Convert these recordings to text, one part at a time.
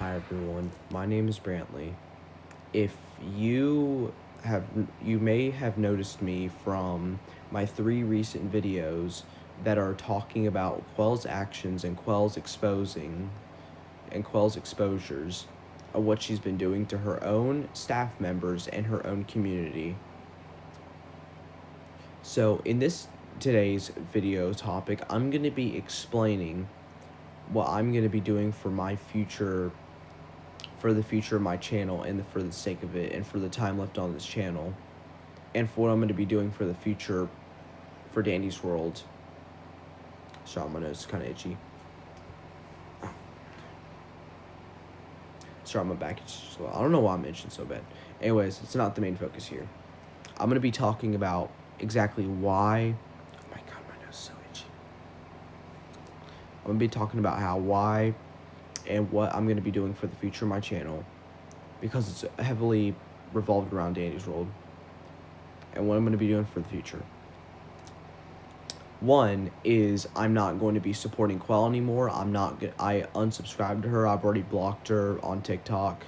Hi everyone, my name is Brantley. If you have, you may have noticed me from my 3 recent videos that are talking about Quell's actions and Quell's exposures of what she's been doing to her own staff members and her own community. So in this today's video topic, I'm going to be explaining what I'm going to be doing for the future of my channel and for the sake of it and for the time left on this channel, and for what I'm going to be doing for the future for Dandy's World. Sorry, my nose is kind of itchy. Sorry, my back itches as well. I don't know why I'm itching so bad. Anyways, it's not the main focus here. I'm going to be talking about exactly why. Oh my god, my nose is so itchy. I'm going to be talking about why and what I'm going to be doing for the future of my channel, because it's heavily revolved around Dandy's World, and what I'm going to be doing for the future. One is I'm not going to be supporting Quell anymore. I unsubscribed to her. I've already blocked her on TikTok.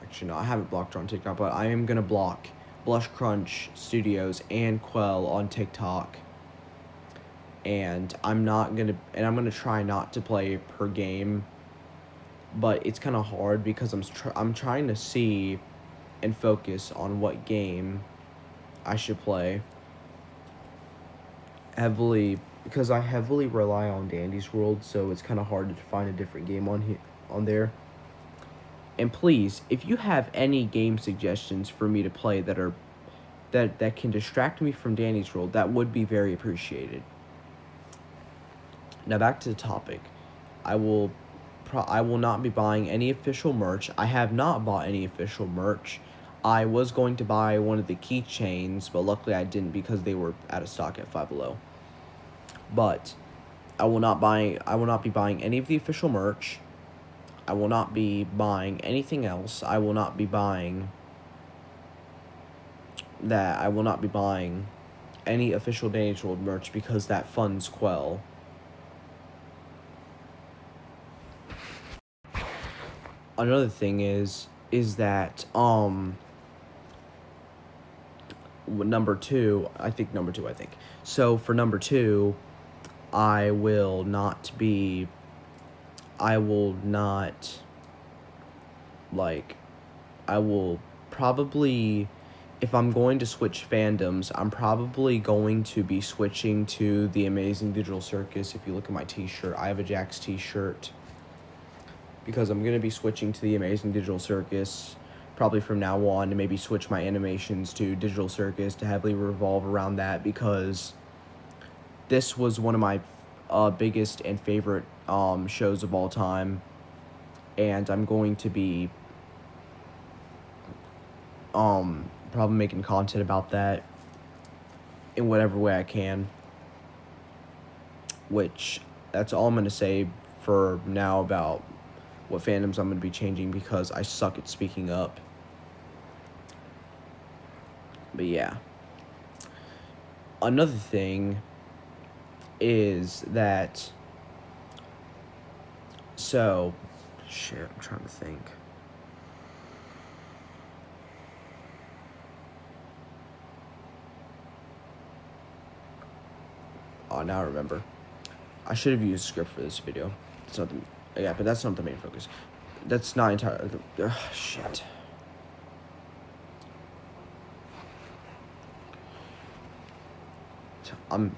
Actually, no, I haven't blocked her on TikTok, but I am going to block Blush Crunch Studios and Quell on TikTok. And I'm going to try not to play per game, but it's kind of hard because I'm trying to see and focus on what game I should play heavily, because I heavily rely on Dandy's World, so it's kind of hard to find a different game on there. And please, if you have any game suggestions for me to play that can distract me from Dandy's World, that would be very appreciated. Now back to the topic. I will not be buying any official merch. I have not bought any official merch. I was going to buy one of the keychains, but luckily I didn't because they were out of stock at Five Below. But I will not be buying any of the official merch. I will not be buying anything else. I will not be buying any official Dandy's World merch because that funds Quell. Another thing is that number two. So for number 2, I will probably, if I'm going to switch fandoms, I'm probably going to be switching to the Amazing Digital Circus. If you look at my t-shirt, I have a Jax t-shirt, because I'm going to be switching to the Amazing Digital Circus probably from now on, to maybe switch my animations to Digital Circus to heavily revolve around that, because this was one of my biggest and favorite shows of all time, and I'm going to be probably making content about that in whatever way I can, which that's all I'm going to say for now about what fandoms I'm going to be changing, because I suck at speaking up. But yeah. Another thing is that, I'm trying to think. Oh, now I remember. I should have used a script for this video. But that's not the main focus. That's not entirely. Shit. I'm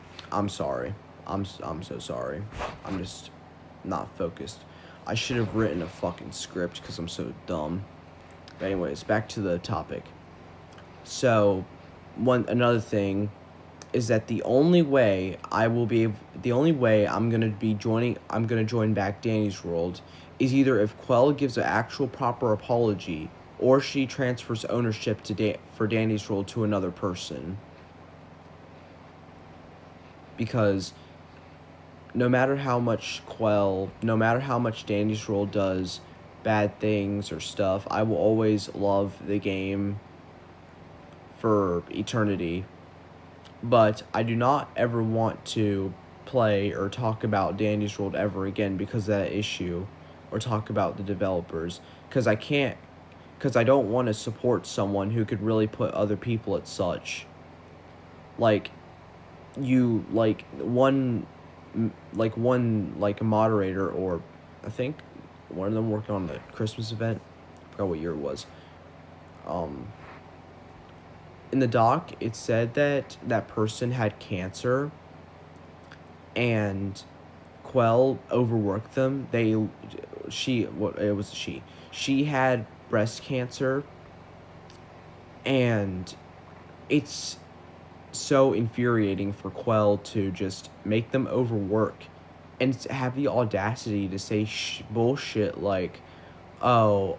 sorry. I'm so sorry. I'm just not focused. I should have written a fucking script because I'm so dumb. But anyways, back to the topic. So, another thing is that the only way I'm gonna join back Dandy's World is either if Quell gives an actual proper apology, or she transfers ownership for Dandy's World to another person. Because no matter how much Dandy's World does bad things or stuff, I will always love the game for eternity. But I do not ever want to play or talk about Dandy's World ever again because of that issue. or talk about the developers, because I don't want to support someone who could really put other people at such. Like, you, one moderator, or I think one of them working on the Christmas event, I forgot what year it was. In the doc, it said that that person had cancer, and Quell overworked them. She had breast cancer, and it's so infuriating for Quell to just make them overwork and have the audacity to say bullshit like, oh,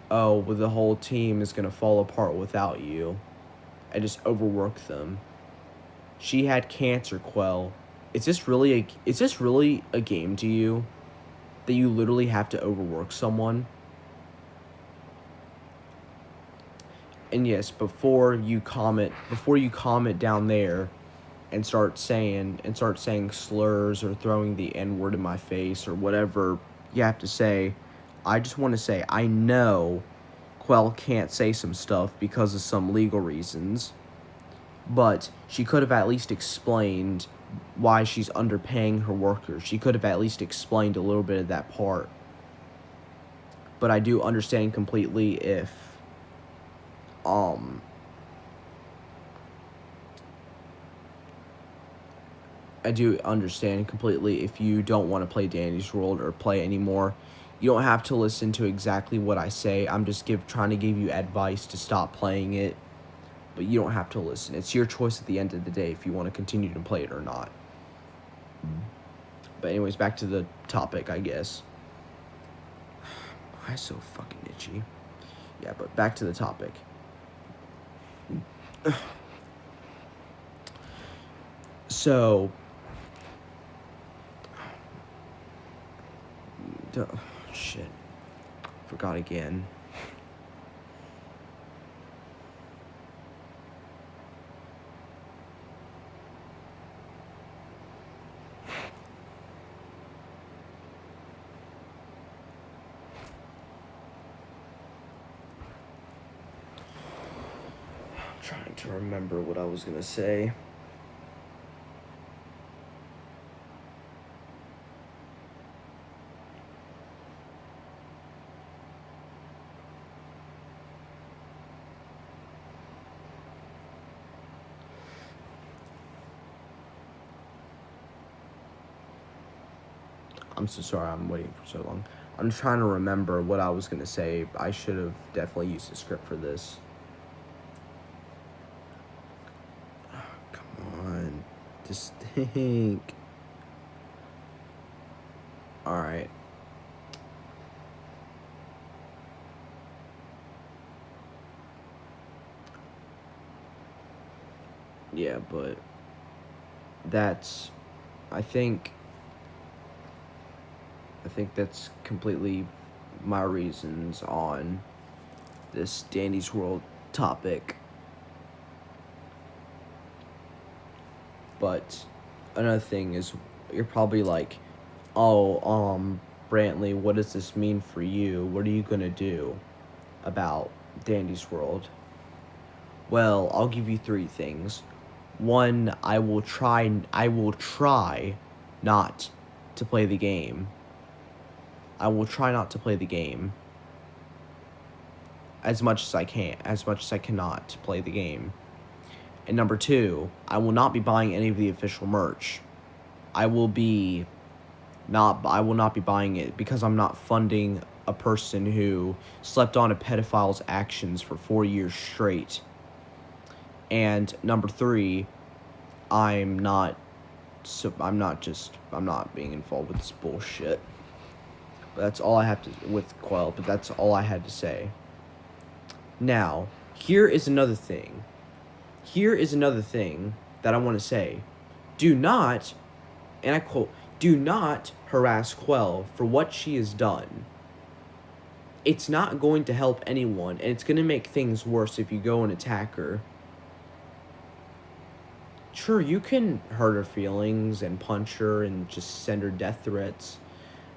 well, the whole team is gonna fall apart without you, and just overwork them. She had cancer, Quell. Is this really a game to you? That you literally have to overwork someone? And yes, before you comment down there and start saying slurs or throwing the N-word in my face or whatever you have to say, I just want to say, I know Quell can't say some stuff because of some legal reasons, but she could have at least explained why she's underpaying her workers. She could have at least explained a little bit of that part. But I do understand completely if you don't want to play Danny's World or play anymore. You don't have to listen to exactly what I say. I'm just trying to give you advice to stop playing it. But you don't have to listen. It's your choice at the end of the day if you want to continue to play it or not. But anyways, back to the topic, I guess. Why is so fucking itchy? Yeah, but back to the topic. So, shit. Forgot again. Trying to remember what I was gonna say. I'm so sorry I'm waiting for so long. I'm just trying to remember what I was gonna say. I should have definitely used a script for this. Just think. Alright. Yeah, but I think that's completely my reasons on this Danny's World topic. But another thing is, you're probably like, oh, Brantley, what does this mean for you? What are you gonna do about Dandy's World? Well, I'll give you 3 things. 1, I will try not to play the game. I will try not to play the game as much as I cannot play the game. And number 2, I will not be buying any of the official merch. I will not be buying it because I'm not funding a person who slept on a pedophile's actions for 4 years straight. And number 3, I'm not being involved with this bullshit. But that's all I have to with Quell, but that's all I had to say. Now, here is another thing that I want to say. Do not, and I quote, do not harass Quell for what she has done. It's not going to help anyone, and it's going to make things worse if you go and attack her. Sure, you can hurt her feelings and punch her and just send her death threats,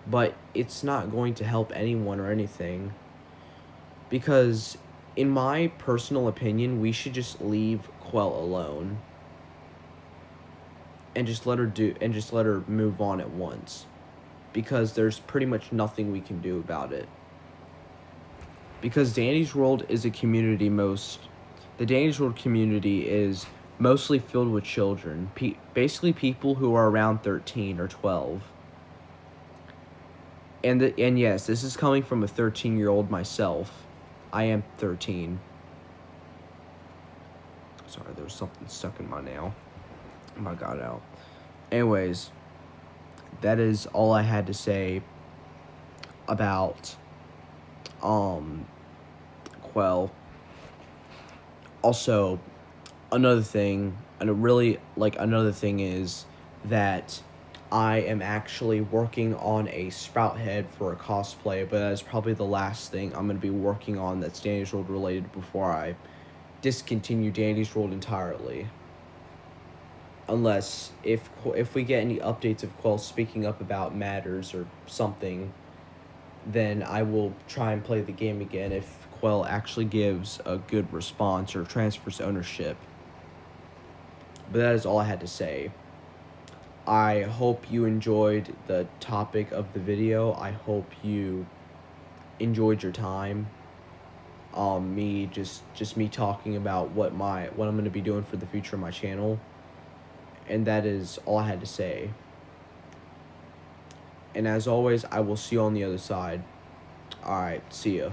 but it's not going to help anyone or anything. Because, in my personal opinion, we should just leave Quell alone. And just let her move on at once. Because there's pretty much nothing we can do about it. Because Danny's World is a community the Danny's World community is mostly filled with children. Basically people who are around 13 or 12. And yes, this is coming from a 13-year-old myself. I am 13. Sorry, there was something stuck in my nail. I got it out. Anyways, that is all I had to say about Quell. Also, another thing is that I am actually working on a Sprout head for a cosplay, but that's probably the last thing I'm going to be working on that's Danny's World related before I discontinue Danny's World entirely. Unless, if we get any updates of Quell speaking up about matters or something, then I will try and play the game again if Quell actually gives a good response or transfers ownership. But that is all I had to say. I hope you enjoyed the topic of the video. I hope you enjoyed your time. Me talking about what I'm going to be doing for the future of my channel. And that is all I had to say. And as always, I will see you on the other side. Alright, see ya.